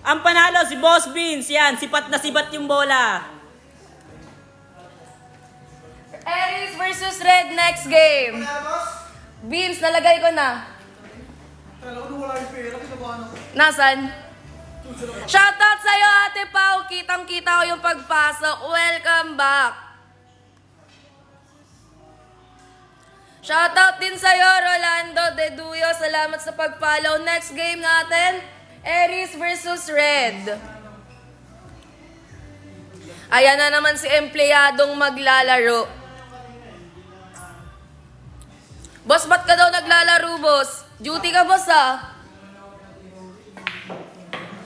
Ang panalo si Boss Beans. Yan, sipat na sipat yung bola. Aries versus Red next game. Beans, nalagay ko na. Nasaan? Shoutout sa'yo, Ate Pao. Kitang-kita ko yung pagpasok. Welcome back. Shoutout din sa'yo, Rolando De Duyo. Salamat sa pag-follow. Next game natin, Aries versus Red. Ayan na naman si empleyadong maglalaro. Boss, ba't ka daw naglalaro, boss? Duty ka, boss, ah.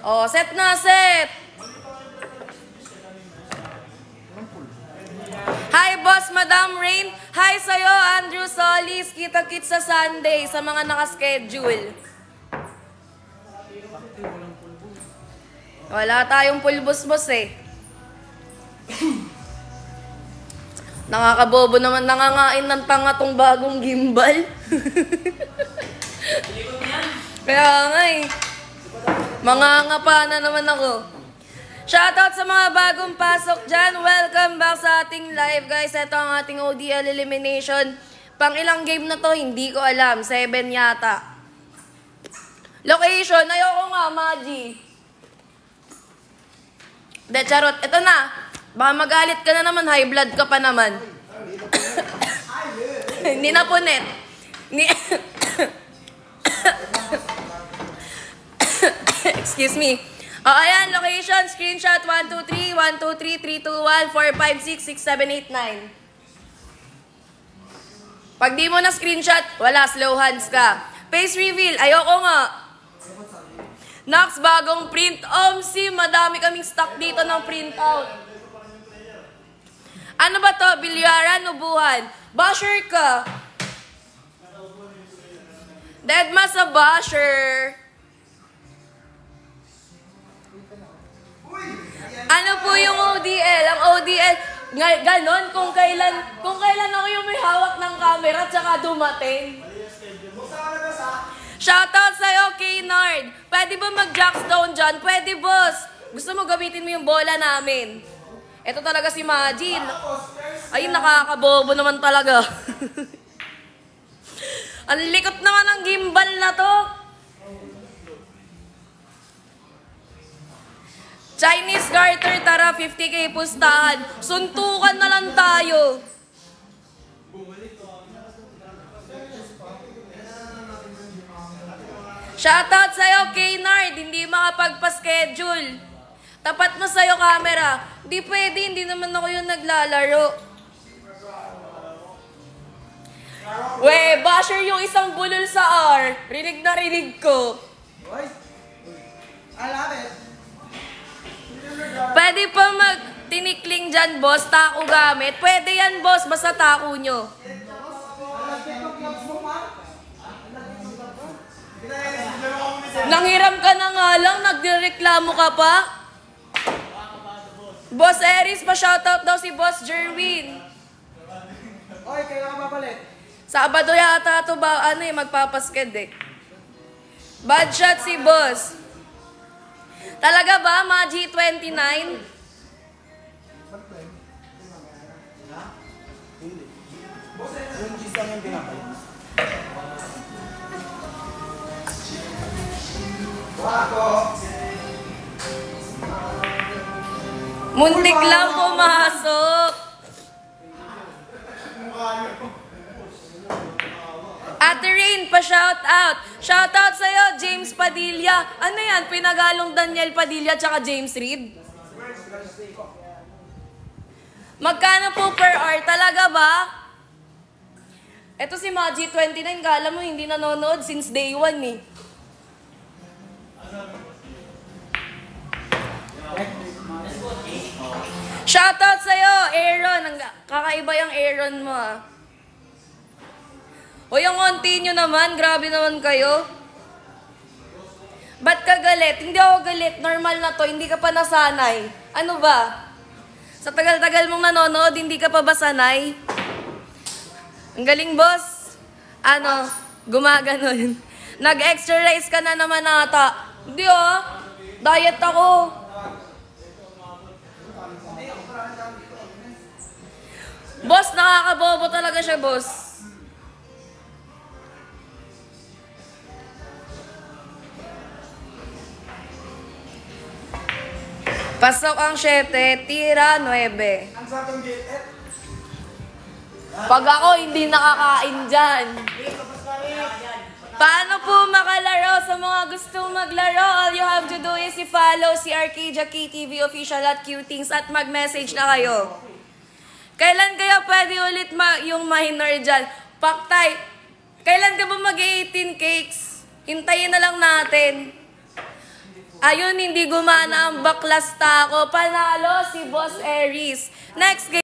Oh, set na, set. Hi, boss, Madam Rain. Hi sa'yo, Andrew Solis. Kita-kit sa Sunday sa mga nakaschedule. Wala tayong pulbos, boss, eh. Nakakabobo naman, nangangain ng tanga tong bagong gimbal. Kaya nga eh. Mangangapa na naman ako. Shoutout sa mga bagong pasok dyan. Welcome back sa ating live, guys. Ito ang ating ODL elimination. Pang ilang game na to, hindi ko alam. 7 yata. Location, ayoko nga, Maji. De, charot. Ito na. Baka magalit ka na naman, high blood ka pa naman. Hindi na punit. Excuse me. Ayan, location, screenshot 123, 123, 321, 456, 6789. Pag di mo na screenshot, wala, slow hands ka. Face reveal, ayoko nga. Nox, bagong print. OMC, madami kaming stock dito ng printout. Ano ba to? Bilyaran, ubuhan. Basher ka. Deadma sa basher. Ano po yung ODL? Ang ODL, ganon, kung kailan ako yung may hawak ng camera at saka dumating. Shoutout sa'yo, K-Nard. Pwede ba mag-jackstone dyan? Pwede, boss. Gusto mo gamitin mo yung bola namin? Ito talaga si Majin. Ay, nakakabobo naman talaga. Ang likot naman ng gimbal na to. Chinese garter, tara, 50k pustahan. Suntukan na lang tayo. Shoutout sa'yo, K-Nard. Hindi makapagpa-schedule. Tapat mo sa'yo camera. Hindi pwede, hindi naman ako yung naglalaro. We, basher yung isang bulol sa R. Rinig na rinig ko. Pwede pa mag-tinikling dyan, boss. Tako gamit. Pwede yan, boss. Basta tako nyo. Nanghiram ka na nga lang. Nagreklamo ka pa. Boss Aries, pa-shoutout daw si Boss Jerwin. Oy, kailan ka papalit? Sabado yata ito ba, magpapasked eh. Bad shot si Boss. Talaga ba, Maji 29? Muntik lang pumasok. Ate Rain, pa-shout out. Shout out sa'yo, James Padilla. Ano yan? Pinagalong Daniel Padilla tsaka James Reed? Magkano po per hour? Talaga ba? Ito si Maji 29, kala mo hindi nanonood since day 1 eh. Shoutout sa'yo, Aaron. Kakaiba yung Aaron mo ah. O yung onti nyo naman, grabe naman kayo. Ba't ka galit? Hindi ako galit, normal na to, hindi ka pa nasanay. Ano ba? Sa tagal-tagal mong nanonood, hindi ka pa ba sanay? Ang galing, boss. Ano, gumaganon. Nag-extra rice ka na naman ata. Hindi oh. Diet ako. Boss, nakakabobo talaga siya, boss. Pasok ang 7, tira 9. Ang sakong gate. Pag ako hindi nakakain dyan. Paano po makalaro sa mga gustong maglaro? All you have to do is i-follow si Arcadia KTV official at Qtings at mag-message na kayo. Kailan kaya pwede ulit yung minor dyan? Paktay, kailan ka ba mag-18 cakes? Hintayin na lang natin. Ayun, hindi gumana ang baklas tako. Panalo si Boss Aries. Next game.